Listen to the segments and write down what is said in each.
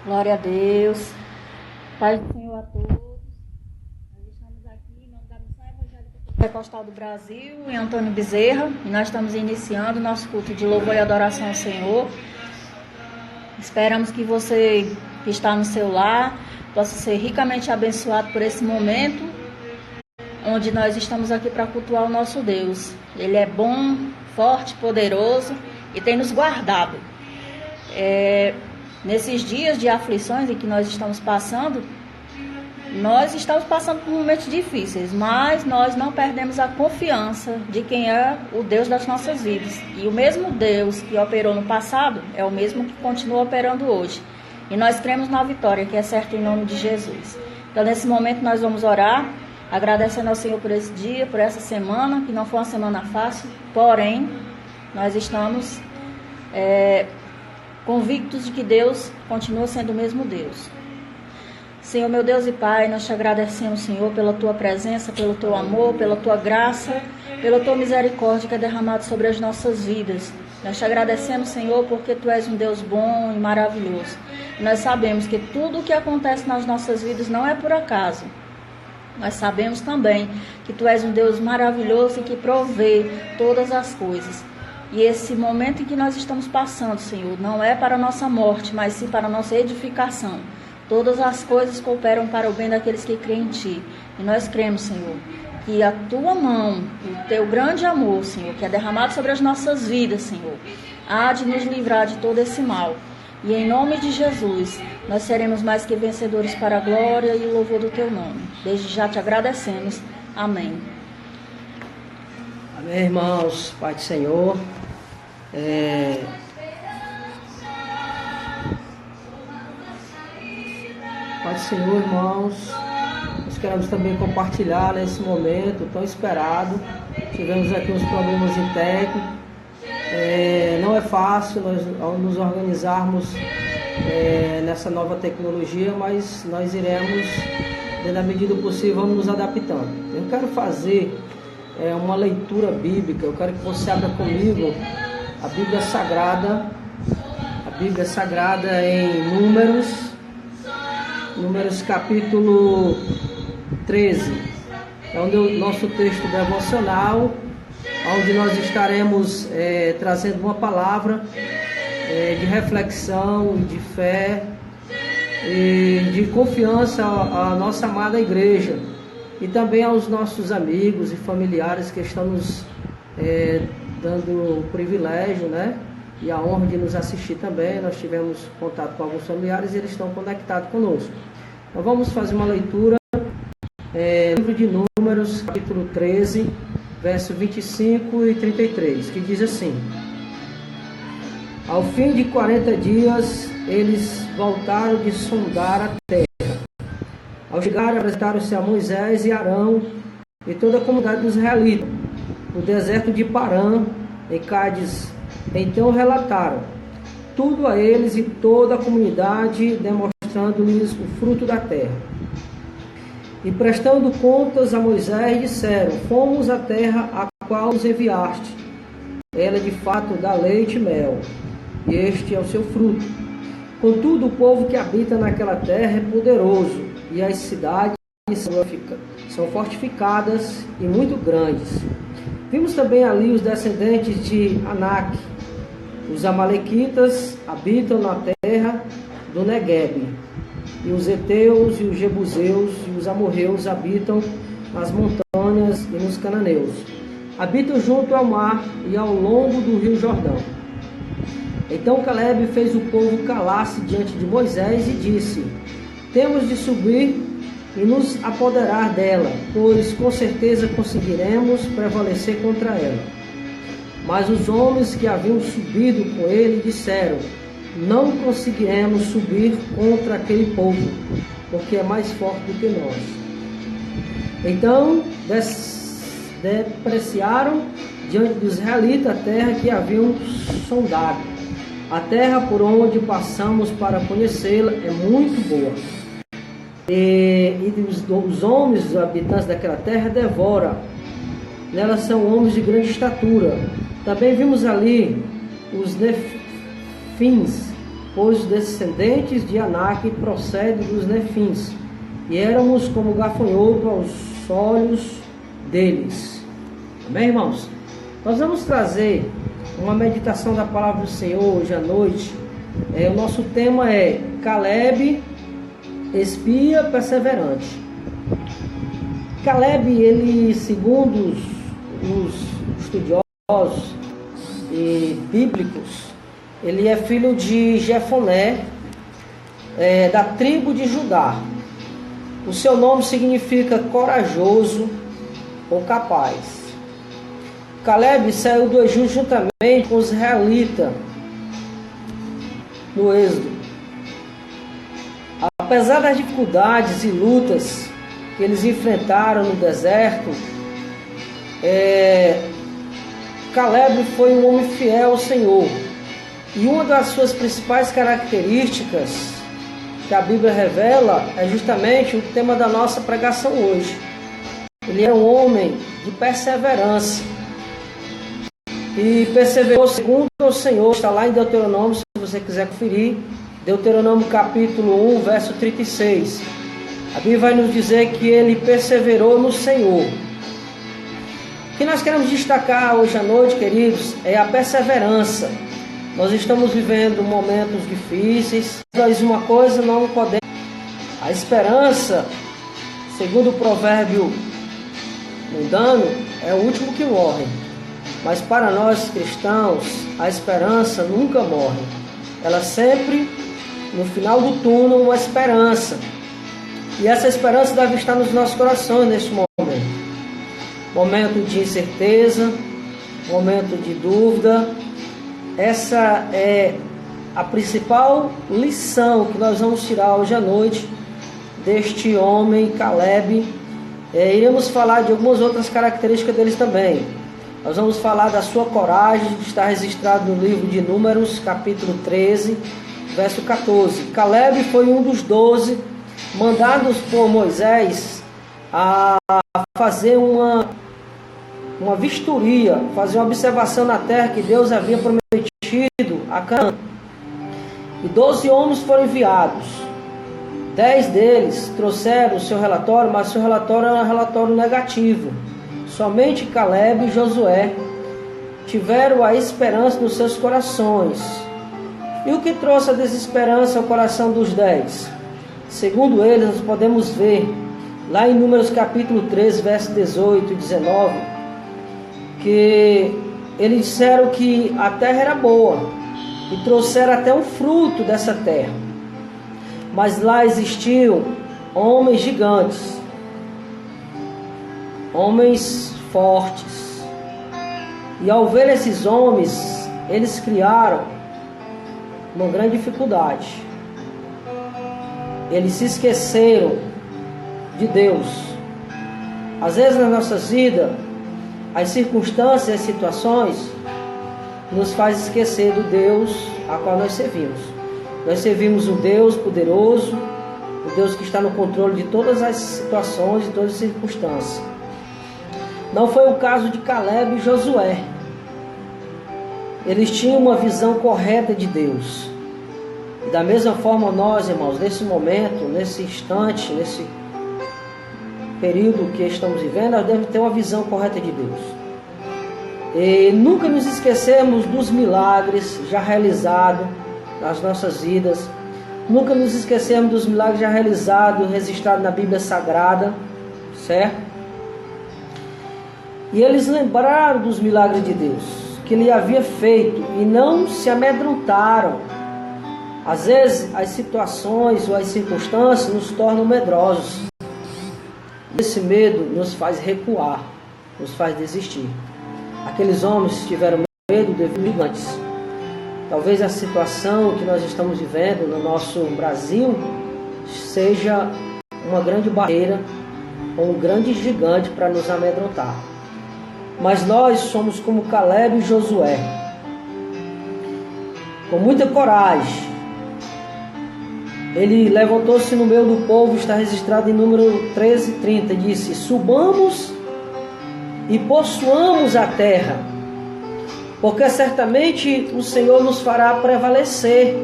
Glória a Deus. Paz do Senhor a todos. Nós estamos aqui em nome da Missão Evangélica Pentecostal do Brasil, em Antônio Bezerra, e nós estamos iniciando o nosso culto de louvor e adoração ao Senhor. Esperamos que você que está no seu lar possa ser ricamente abençoado por esse momento, onde nós estamos aqui para cultuar o nosso Deus. Ele é bom, forte, poderoso e tem nos guardado. Nesses dias de aflições em que nós estamos passando por momentos difíceis, mas nós não perdemos a confiança de quem é o Deus das nossas vidas. E o mesmo Deus que operou no passado é o mesmo que continua operando hoje. E nós cremos na vitória, que é certa em nome de Jesus. Então, nesse momento, nós vamos orar, agradecendo ao Senhor por esse dia, por essa semana, que não foi uma semana fácil, porém, nós estamos convictos de que Deus continua sendo o mesmo Deus. Senhor, meu Deus e Pai, nós te agradecemos, Senhor, pela tua presença, pelo teu amor, pela tua graça, pela tua misericórdia que é derramada sobre as nossas vidas. Nós te agradecemos, Senhor, porque tu és um Deus bom e maravilhoso. E nós sabemos que tudo o que acontece nas nossas vidas não é por acaso. Nós sabemos também que tu és um Deus maravilhoso e que provê todas as coisas. E esse momento em que nós estamos passando, Senhor, não é para a nossa morte, mas sim para a nossa edificação. Todas as coisas cooperam para o bem daqueles que creem em Ti. E nós cremos, Senhor, que a Tua mão, o Teu grande amor, Senhor, que é derramado sobre as nossas vidas, Senhor, há de nos livrar de todo esse mal. E em nome de Jesus, nós seremos mais que vencedores para a glória e o louvor do Teu nome. Desde já te agradecemos. Amém. Amém, irmãos. Pai do Senhor. Pai do Senhor, irmãos, nós queremos também compartilhar nesse momento tão esperado. Tivemos aqui uns problemas de técnico. Não é fácil nós nos organizarmos nessa nova tecnologia, mas nós iremos, na medida do possível, vamos nos adaptando. Eu quero fazer uma leitura bíblica. Eu quero que você abra comigo a Bíblia Sagrada em Números capítulo 13, é o nosso texto devocional, onde nós estaremos trazendo uma palavra de reflexão, de fé e de confiança à nossa amada igreja e também aos nossos amigos e familiares que estão nos dando o privilégio, e a honra de nos assistir também. Nós tivemos contato com alguns familiares e eles estão conectados conosco. Então vamos fazer uma leitura, livro de Números, capítulo 13, verso 25 e 33, que diz assim: Ao fim de 40 dias, eles voltaram de sondar a terra. Ao chegar, apresentaram-se a Moisés e Arão e toda a comunidade dos israelitas, no deserto de Parã, em Cádiz. Então relataram tudo a eles e toda a comunidade, demonstrando-lhes o fruto da terra. E prestando contas a Moisés, disseram: Fomos à terra a qual nos enviaste. Ela de fato dá leite e mel, e este é o seu fruto. Contudo, o povo que habita naquela terra é poderoso, e as cidades são fortificadas e muito grandes. Vimos também ali os descendentes de Anak. Os amalequitas habitam na terra do Neguebe, e os heteus e os jebuseus e os amorreus habitam nas montanhas e nos cananeus. Habitam junto ao mar e ao longo do rio Jordão. Então Caleb fez o povo calar-se diante de Moisés e disse: Temos de subir e nos apoderar dela, pois com certeza conseguiremos prevalecer contra ela. Mas os homens que haviam subido com ele disseram: Não conseguiremos subir contra aquele povo, porque é mais forte do que nós. Então depreciaram diante dos israelitas a terra que haviam sondado. A terra por onde passamos para conhecê-la é muito boa. E os homens, os habitantes daquela terra, devoram. Nelas são homens de grande estatura. Também vimos ali os nefins, pois os descendentes de Anak procedem dos Nefins, e éramos como gafanhoto aos olhos deles. Amém, irmãos? Nós vamos trazer uma meditação da palavra do Senhor hoje à noite. O nosso tema é Caleb, espia perseverante. Caleb, ele, segundo os estudiosos e bíblicos, ele é filho de Jefoné, da tribo de Judá. O seu nome significa corajoso ou capaz. Caleb saiu do Egito juntamente com os israelitas no Êxodo. Apesar das dificuldades e lutas que eles enfrentaram no deserto, Caleb foi um homem fiel ao Senhor. E uma das suas principais características que a Bíblia revela é justamente o tema da nossa pregação hoje. Ele é um homem de perseverança. E perseverou segundo o Senhor. Está lá em Deuteronômio, se você quiser conferir. Deuteronômio capítulo 1, verso 36. A Bíblia vai nos dizer que ele perseverou no Senhor. O que nós queremos destacar hoje à noite, queridos, é a perseverança. Nós estamos vivendo momentos difíceis, mas uma coisa não podemos. A esperança, segundo o provérbio mundano, é o último que morre. Mas para nós cristãos, a esperança nunca morre. Ela sempre, no final do túnel, uma esperança. E essa esperança deve estar nos nossos corações neste momento. Momento de incerteza, momento de dúvida. Essa é a principal lição que nós vamos tirar hoje à noite deste homem, Caleb. Iremos falar de algumas outras características deles também. Nós vamos falar da sua coragem, que está registrado no livro de Números, capítulo 13, verso 14. Caleb foi um dos 12 mandados por Moisés a fazer uma vistoria, fazer uma observação na terra que Deus havia prometido a Canaã. E 12 homens foram enviados. 10 deles trouxeram o seu relatório, mas o seu relatório era um relatório negativo. Somente Caleb e Josué tiveram a esperança nos seus corações. E o que trouxe a desesperança ao coração dos 10? Segundo eles, nós podemos ver lá em Números capítulo 13, verso 18 e 19, que eles disseram que a terra era boa e trouxeram até um fruto dessa terra. Mas lá existiam homens gigantes, homens fortes. E ao ver esses homens, eles criaram uma grande dificuldade. Eles se esqueceram de Deus. Às vezes nas nossas vidas, as circunstâncias e as situações nos faz esquecer do Deus a qual nós servimos. Nós servimos um Deus poderoso, um Deus que está no controle de todas as situações e todas as circunstâncias. Não foi o caso de Caleb e Josué. Eles tinham uma visão correta de Deus. E da mesma forma nós, irmãos, nesse momento, nesse instante, nesse período que estamos vivendo, nós devemos ter uma visão correta de Deus. E nunca nos esquecemos dos milagres já realizados nas nossas vidas. Nunca nos esquecemos dos milagres já realizados, registrados na Bíblia Sagrada, certo? E eles lembraram dos milagres de Deus que Ele havia feito e não se amedrontaram. Às vezes as situações ou as circunstâncias nos tornam medrosos. Esse medo nos faz recuar, nos faz desistir. Aqueles homens tiveram medo devido a gigantes. Talvez a situação que nós estamos vivendo no nosso Brasil seja uma grande barreira ou um grande gigante para nos amedrontar. Mas nós somos como Caleb e Josué, com muita coragem. Ele levantou-se no meio do povo, está registrado em número 13:30, disse: subamos e possuamos a terra, porque certamente o Senhor nos fará prevalecer.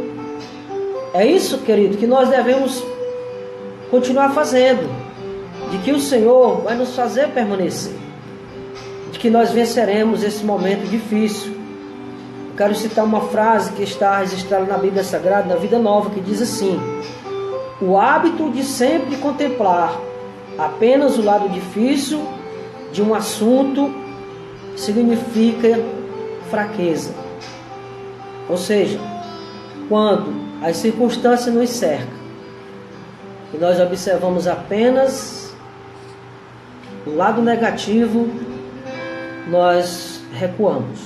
É isso, querido, que nós devemos continuar fazendo, de que o Senhor vai nos fazer permanecer, de que nós venceremos esse momento difícil. Eu quero citar uma frase que está registrada na Bíblia Sagrada, na Vida Nova, que diz assim: o hábito de sempre contemplar apenas o lado difícil de um assunto significa fraqueza. Ou seja, quando as circunstâncias nos cercam e nós observamos apenas o lado negativo, nós recuamos.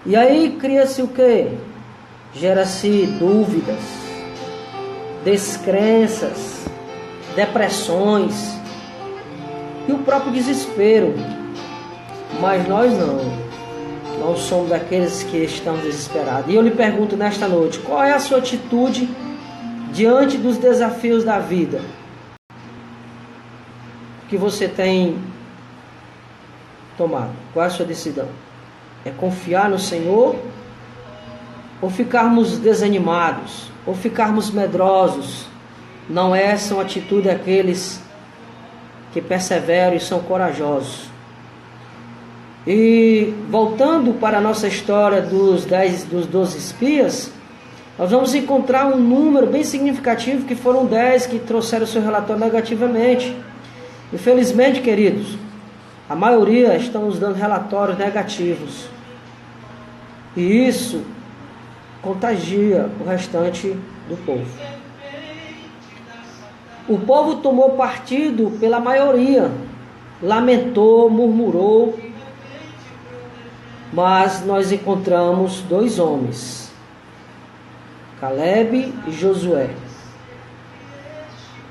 E aí cria-se o quê? Gera-se dúvidas, descrenças, depressões e o próprio desespero. Mas nós não somos daqueles que estamos desesperados. E eu lhe pergunto nesta noite, qual é a sua atitude diante dos desafios da vida? Que você tem tomado? Qual é a sua decisão? É confiar no Senhor? Ou ficarmos desanimados? Ou ficarmos medrosos? Não é essa uma atitude daqueles que perseveram e são corajosos. E voltando para a nossa história dos 12 espias, nós vamos encontrar um número bem significativo, que foram 10 que trouxeram seu relatório negativamente. Infelizmente, queridos, a maioria estão nos dando relatórios negativos. E isso contagia o restante do povo. O povo tomou partido pela maioria, lamentou, murmurou, mas nós encontramos 2 homens, Caleb e Josué,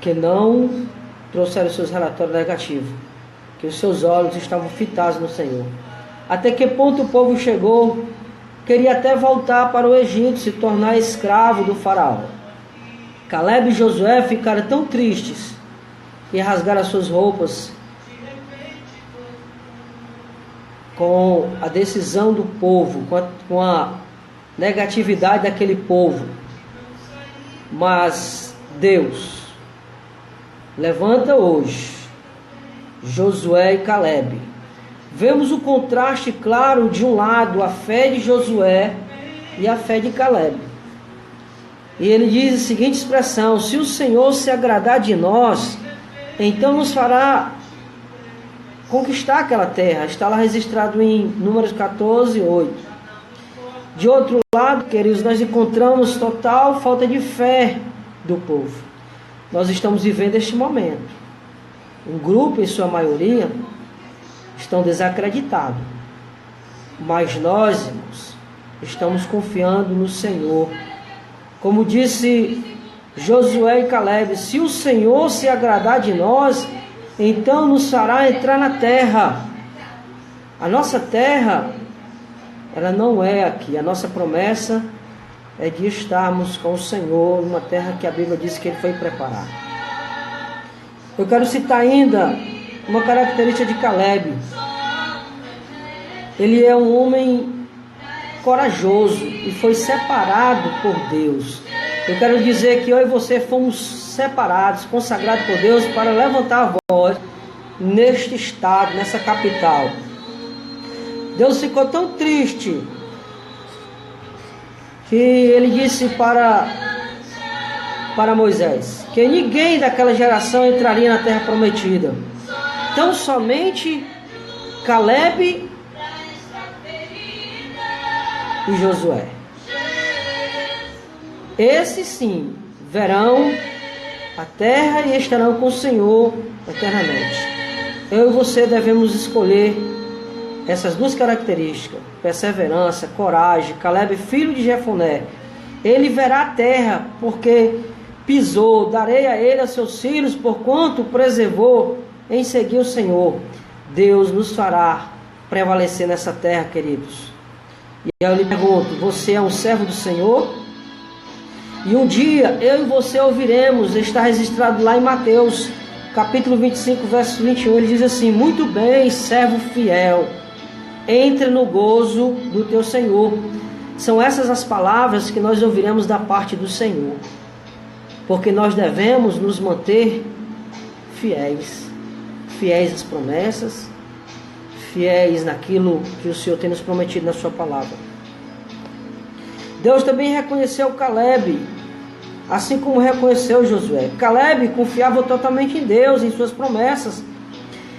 que não trouxeram seus relatórios negativos, que os seus olhos estavam fitados no Senhor. Até que ponto o povo chegou, queria até voltar para o Egito, se tornar escravo do faraó. Caleb e Josué ficaram tão tristes e rasgaram as suas roupas com a decisão do povo, com a negatividade daquele povo. Mas Deus levanta hoje Josué e Caleb. Vemos o contraste claro, de um lado a fé de Josué e a fé de Caleb. E ele diz a seguinte expressão: se o Senhor se agradar de nós, então nos fará conquistar aquela terra. Está lá registrado em Números 14, 8. De outro lado, queridos, nós encontramos total falta de fé do povo. Nós estamos vivendo este momento. Um grupo, em sua maioria, estão desacreditados. Mas nós, irmãos, estamos confiando no Senhor. Como disse Josué e Caleb: se o Senhor se agradar de nós, então nos fará entrar na terra. A nossa terra, ela não é aqui. A nossa promessa é de estarmos com o Senhor, numa terra que a Bíblia diz que Ele foi preparar. Eu quero citar ainda uma característica de Caleb. Ele é um homem corajoso e foi separado por Deus. Eu quero dizer que eu e você fomos separados, consagrados por Deus para levantar a voz neste estado, nessa capital. Deus ficou tão triste que ele disse para Moisés que ninguém daquela geração entraria na terra prometida. Tão somente Caleb e Josué. Esses sim verão a terra e estarão com o Senhor eternamente. Eu e você devemos escolher essas 2 características: perseverança, coragem. Caleb, filho de Jefoné, ele verá a terra porque pisou. Darei a ele a seus filhos, porquanto preservou em seguir o Senhor. Deus nos fará prevalecer nessa terra, queridos. E eu lhe pergunto: você é um servo do Senhor? E um dia eu e você ouviremos, está registrado lá em Mateus, capítulo 25, verso 21, ele diz assim: muito bem, servo fiel, entre no gozo do teu Senhor. São essas as palavras que nós ouviremos da parte do Senhor, porque nós devemos nos manter fiéis, fiéis às promessas, fiéis naquilo que o Senhor tem nos prometido na sua palavra. Deus também reconheceu Caleb, assim como reconheceu Josué. Caleb confiava totalmente em Deus, em suas promessas.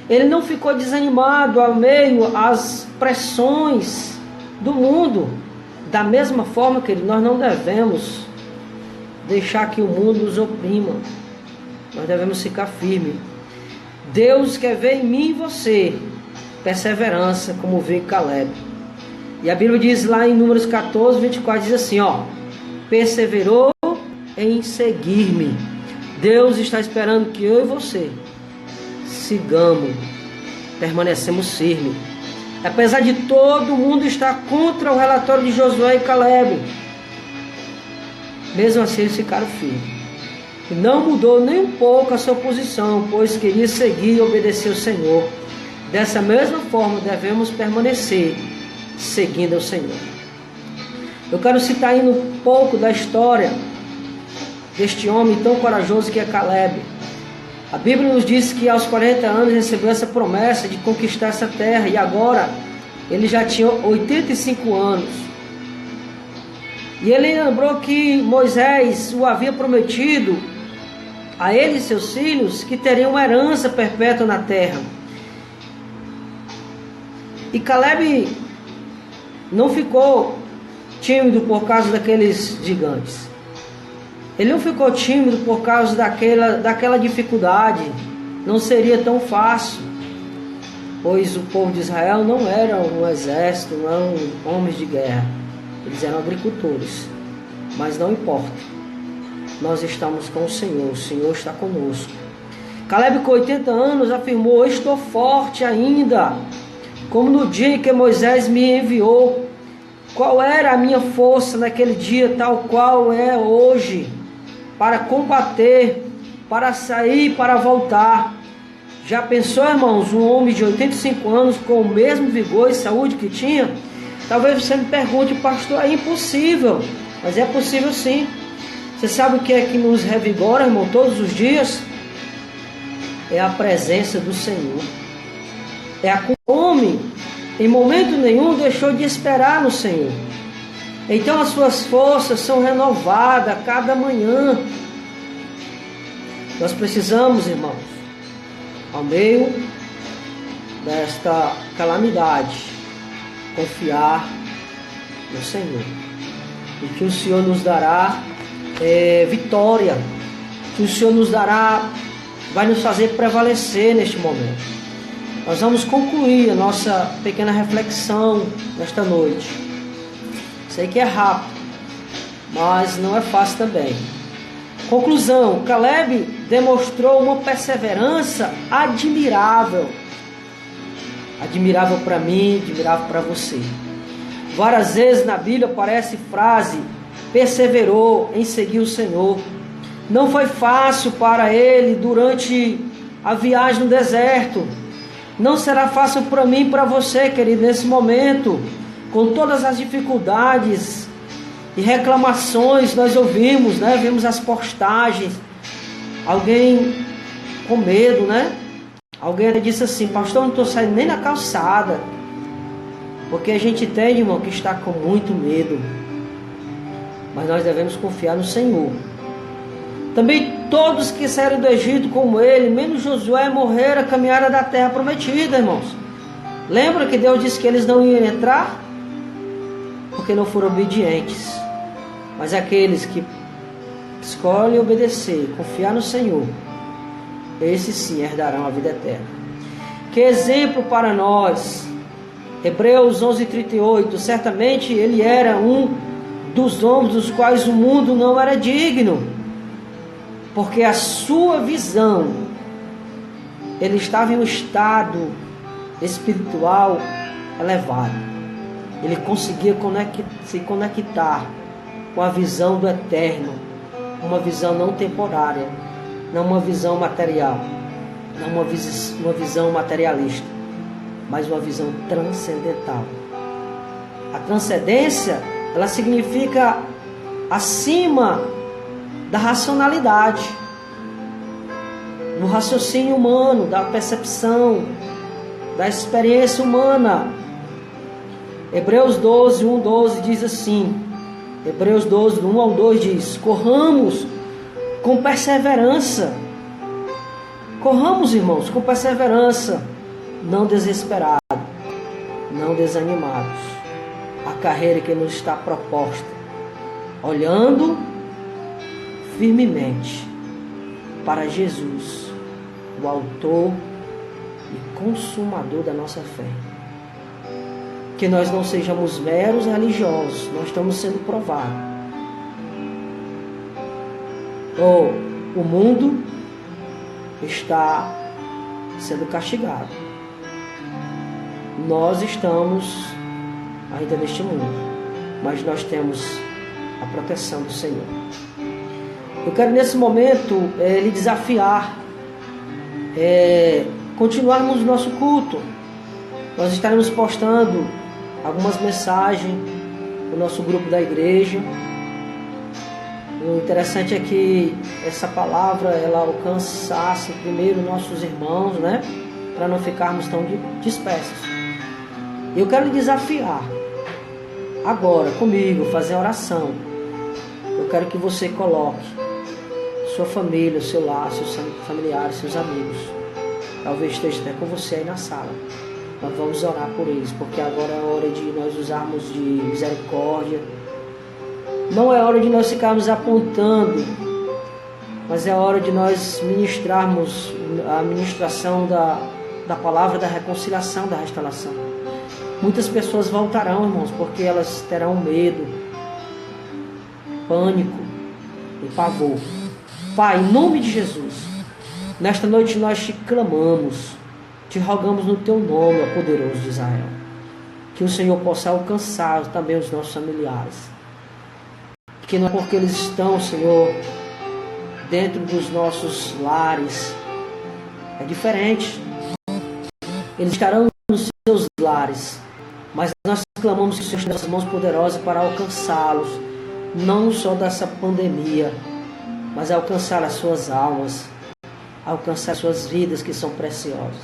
Ele não ficou desanimado ao meio às pressões do mundo. Da mesma forma que nós não devemos deixar que o mundo nos oprima. Nós devemos ficar firmes. Deus quer ver em mim e você perseverança, como vê Caleb. E a Bíblia diz lá em Números 14, 24, diz assim, perseverou em seguir-me. Deus está esperando que eu e você sigamos, permanecemos firmes. Apesar de todo mundo estar contra o relatório de Josué e Caleb, mesmo assim eles ficaram firmes. E não mudou nem um pouco a sua posição, pois queria seguir e obedecer ao Senhor. Dessa mesma forma devemos permanecer seguindo ao Senhor. Eu quero citar ainda um pouco da história deste homem tão corajoso que é Caleb. A Bíblia nos diz que aos 40 anos recebeu essa promessa de conquistar essa terra, e agora ele já tinha 85 anos. E ele lembrou que Moisés o havia prometido a ele e seus filhos que teriam uma herança perpétua na terra. E Caleb não ficou tímido por causa daqueles gigantes. Ele não ficou tímido por causa daquela dificuldade. Não seria tão fácil, pois o povo de Israel não era um exército, não eram homens de guerra. Eles eram agricultores. Mas não importa. Nós estamos com o Senhor está conosco. Caleb, com 80 anos, afirmou: estou forte ainda, como no dia em que Moisés me enviou. Qual era a minha força naquele dia, tal qual é hoje, para combater, para sair, para voltar? Já pensou, irmãos, um homem de 85 anos com o mesmo vigor e saúde que tinha? Talvez você me pergunte: pastor, é impossível. Mas é possível sim. Você sabe o que é que nos revigora, irmão, todos os dias? É a presença do Senhor. É a homem, em momento nenhum, deixou de esperar no Senhor. Então as suas forças são renovadas a cada manhã. Nós precisamos, irmãos, ao meio desta calamidade, confiar no Senhor. E que o Senhor nos dará vitória. Que o Senhor nos dará, vai nos fazer prevalecer neste momento. Nós vamos concluir a nossa pequena reflexão nesta noite. Sei que é rápido, mas não é fácil também. Conclusão: Caleb demonstrou uma perseverança admirável. Admirável para mim, admirável para você. Várias vezes na Bíblia aparece frase: perseverou em seguir o Senhor. Não foi fácil para ele durante a viagem no deserto. Não será fácil para mim e para você, querido, nesse momento, com todas as dificuldades e reclamações. Nós ouvimos, vimos as postagens, alguém com medo, alguém disse assim: pastor, não estou saindo nem na calçada, porque a gente entende, irmão, que está com muito medo. Mas nós devemos confiar no Senhor. Também todos que saíram do Egito como ele, menos Josué, morreram a caminhada da terra prometida, irmãos. Lembra que Deus disse que eles não iam entrar? Porque não foram obedientes. Mas aqueles que escolhem obedecer, confiar no Senhor, esses sim herdarão a vida eterna. Que exemplo para nós! Hebreus 11:38. Certamente ele era um dos homens dos quais o mundo não era digno, porque a sua visão, ele estava em um estado espiritual elevado. Ele conseguia se conectar com a visão do eterno, uma visão não temporária, não uma visão material, não uma visão materialista, mas uma visão transcendental. A transcendência ela significa acima da racionalidade, do raciocínio humano, da percepção, da experiência humana. Hebreus 12, 1, 12 diz assim, Hebreus 12, 1 ao 2 diz: corramos com perseverança. Corramos, irmãos, com perseverança, não desesperados, não desanimados, a carreira que nos está proposta, olhando firmemente para Jesus, o autor e consumador da nossa fé. Que nós não sejamos meros religiosos, nós estamos sendo provados. O mundo está sendo castigado. Nós estamos ainda neste mundo, mas nós temos a proteção do Senhor. Eu quero nesse momento lhe desafiar, continuarmos o nosso culto. Nós estaremos postando algumas mensagens no nosso grupo da igreja. O interessante é que essa palavra ela alcançasse primeiro nossos irmãos, né? Para não ficarmos tão dispersos. Eu quero lhe desafiar agora comigo, fazer a oração. Eu quero que você coloque sua família, seu lar, seus familiares, seus amigos. Talvez esteja até com você aí na sala. Nós vamos orar por eles, porque agora é hora de nós usarmos de misericórdia. Não é hora de nós ficarmos apontando, mas é hora de nós ministrarmos a ministração da palavra da reconciliação, da restauração. Muitas pessoas voltarão, irmãos, porque elas terão medo, pânico e pavor. Pai, em nome de Jesus, nesta noite nós te clamamos, te rogamos no teu nome, ó poderoso de Israel, que o Senhor possa alcançar também os nossos familiares. Que não é porque eles estão, Senhor, dentro dos nossos lares, é diferente. Eles estarão nos seus lares, mas nós clamamos que o Senhor esteja nas mãos poderosas para alcançá-los, não só dessa pandemia, mas alcançar as suas almas, alcançar as suas vidas que são preciosas,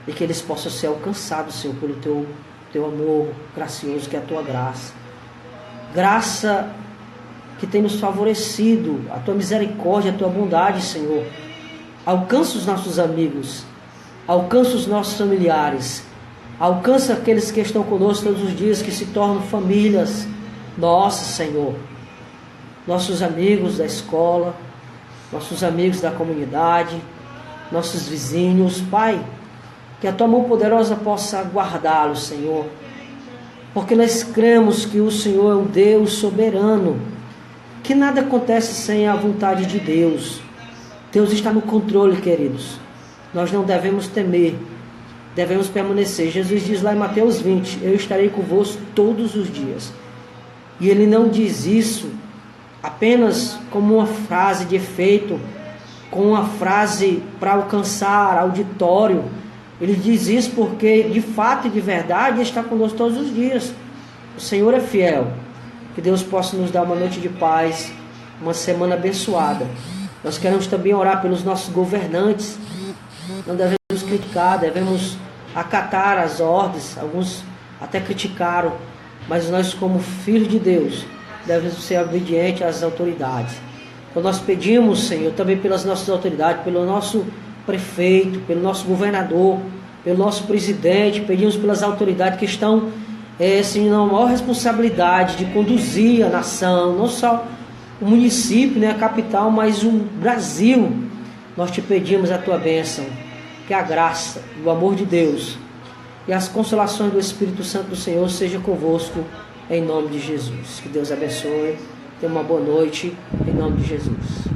e que eles possam ser alcançados, Senhor, pelo teu amor gracioso, que é a tua graça. Graça que tem nos favorecido, a tua misericórdia, a tua bondade, Senhor. Alcança os nossos amigos, alcança os nossos familiares, alcança aqueles que estão conosco todos os dias, que se tornam famílias nossas, Senhor. Nossos amigos da escola, nossos amigos da comunidade, nossos vizinhos, Pai, que a tua mão poderosa possa guardá-los, Senhor, porque nós cremos que o Senhor é um Deus soberano, que nada acontece sem a vontade de Deus. Deus está no controle, queridos. Nós não devemos temer, devemos permanecer. Jesus diz lá em Mateus 20, eu estarei convosco todos os dias. E ele não diz isso apenas como uma frase de efeito, com uma frase para alcançar auditório. Ele diz isso porque de fato e de verdade ele está conosco todos os dias. O Senhor é fiel. Que Deus possa nos dar uma noite de paz, uma semana abençoada. Nós queremos também orar pelos nossos governantes. Não devemos criticar, devemos acatar as ordens. Alguns até criticaram, mas nós, como filhos de Deus, devemos ser obedientes às autoridades. Então nós pedimos, Senhor, também pelas nossas autoridades, pelo nosso prefeito, pelo nosso governador, pelo nosso presidente, pedimos pelas autoridades que estão assim, na maior responsabilidade de conduzir a nação, não só o município, né, a capital, mas o Brasil. Nós te pedimos a tua bênção, que a graça, o amor de Deus e as consolações do Espírito Santo do Senhor seja convosco, em nome de Jesus. Que Deus abençoe, tenha uma boa noite, em nome de Jesus.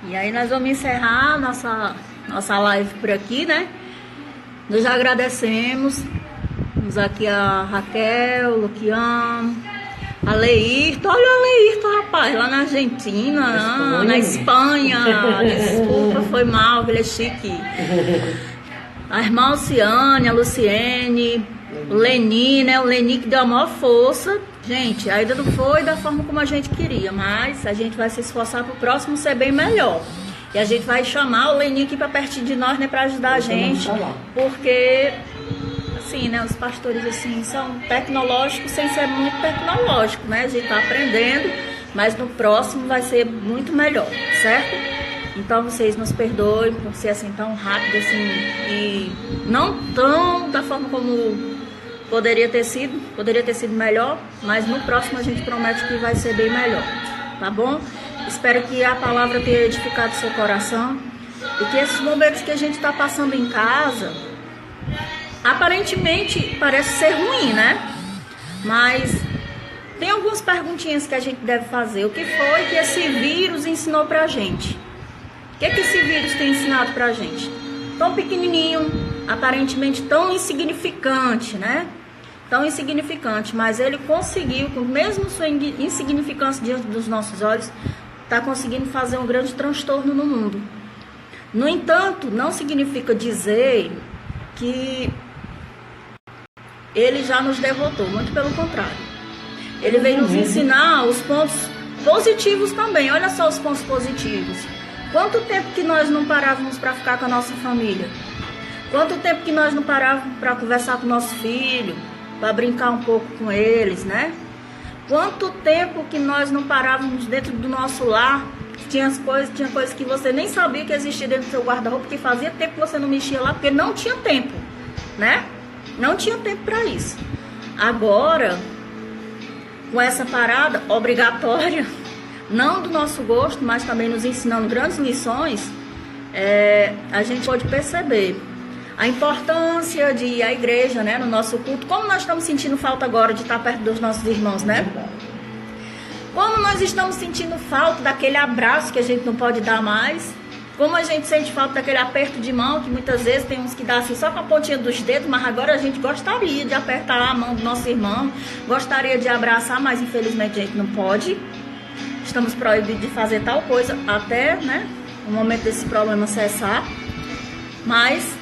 E aí nós vamos encerrar nossa live por aqui, né? Nós já agradecemos. Temos aqui a Raquel, o Luquiano, a Leirto. Olha a Leirto, rapaz, lá na Argentina, na Espanha. Desculpa, foi mal, ele é chique. A irmã Alciane, a Luciene, O Leni, né? O Leni que deu a maior força. Gente, ainda não foi da forma como a gente queria, mas a gente vai se esforçar pro próximo ser bem melhor. E a gente vai chamar o Leni aqui para perto de nós, né? Para ajudar a gente. Porque, assim, né? Os pastores, assim, são tecnológicos sem ser muito tecnológico, né? A gente tá aprendendo, mas no próximo vai ser muito melhor, certo? Então vocês nos perdoem por ser assim tão rápido assim e não tão da forma como poderia ter sido melhor, mas no próximo a gente promete que vai ser bem melhor, tá bom? Espero que a palavra tenha edificado seu coração e que esses momentos que a gente está passando em casa, aparentemente parece ser ruim, né? Mas tem algumas perguntinhas que a gente deve fazer. O que foi que esse vírus ensinou pra gente? O que é que esse vírus tem ensinado pra gente? Tão pequenininho, aparentemente tão insignificante, né? Tão insignificante, mas ele conseguiu, com mesmo sua insignificância diante dos nossos olhos, tá conseguindo fazer um grande transtorno no mundo. No entanto, não significa dizer que ele já nos derrotou, muito pelo contrário. Ele veio nos ensinar os pontos positivos também. Olha só os pontos positivos. Quanto tempo que nós não parávamos para ficar com a nossa família? Quanto tempo que nós não parávamos para conversar com o nosso filho, para brincar um pouco com eles, né? Quanto tempo que nós não parávamos dentro do nosso lar? Tinha coisas que você nem sabia que existia dentro do seu guarda-roupa, porque fazia tempo que você não mexia lá, porque não tinha tempo, né? Não tinha tempo para isso. Agora, com essa parada obrigatória, não do nosso gosto, mas também nos ensinando grandes lições, a gente pode perceber a importância de ir à igreja, né, no nosso culto. Como nós estamos sentindo falta agora de estar perto dos nossos irmãos, né? Como nós estamos sentindo falta daquele abraço que a gente não pode dar mais. Como a gente sente falta daquele aperto de mão, que muitas vezes tem uns que dá assim só com a pontinha dos dedos, mas agora a gente gostaria de apertar a mão do nosso irmão, gostaria de abraçar, mas infelizmente a gente não pode. Estamos proibidos de fazer tal coisa até, né, o momento desse problema cessar. Mas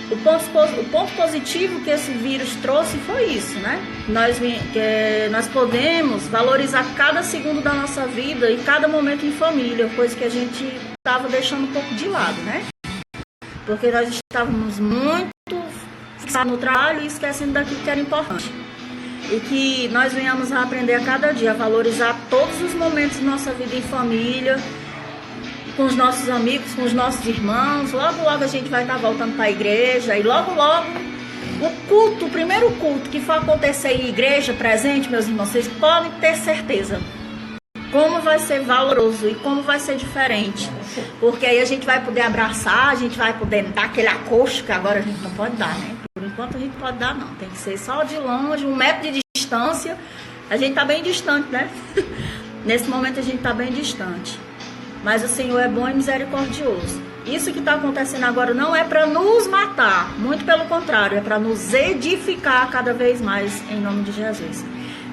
o ponto positivo que esse vírus trouxe foi isso, né? Nós podemos valorizar cada segundo da nossa vida e cada momento em família, coisa que a gente estava deixando um pouco de lado, né? Porque nós estávamos muito fixados no trabalho e esquecendo daquilo que era importante. E que nós venhamos a aprender a cada dia a valorizar todos os momentos da nossa vida em família, com os nossos amigos, com os nossos irmãos. Logo, logo a gente vai estar voltando para a igreja. E logo, logo, o primeiro culto que for acontecer em igreja presente, meus irmãos, vocês podem ter certeza como vai ser valoroso e como vai ser diferente. Porque aí a gente vai poder abraçar, a gente vai poder dar aquele acosto, que agora a gente não pode dar, né? Por enquanto a gente pode dar não, tem que ser só de longe, 1 metro de distância. A gente está bem distante, né? Nesse momento a gente está bem distante. Mas o Senhor é bom e misericordioso. Isso que está acontecendo agora não é para nos matar, muito pelo contrário, é para nos edificar cada vez mais, em nome de Jesus.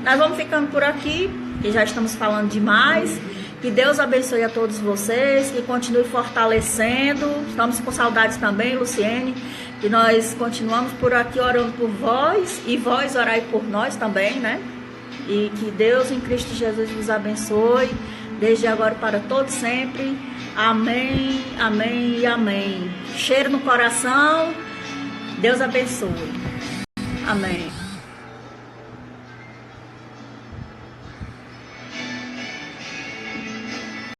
Nós vamos ficando por aqui, que já estamos falando demais. Que Deus abençoe a todos vocês, que continue fortalecendo. Estamos com saudades também, Luciene. E nós continuamos por aqui orando por vós, e vós orai por nós também, né? E que Deus em Cristo Jesus vos abençoe, desde agora para todos sempre. Amém, amém e amém. Cheiro no coração. Deus abençoe. Amém.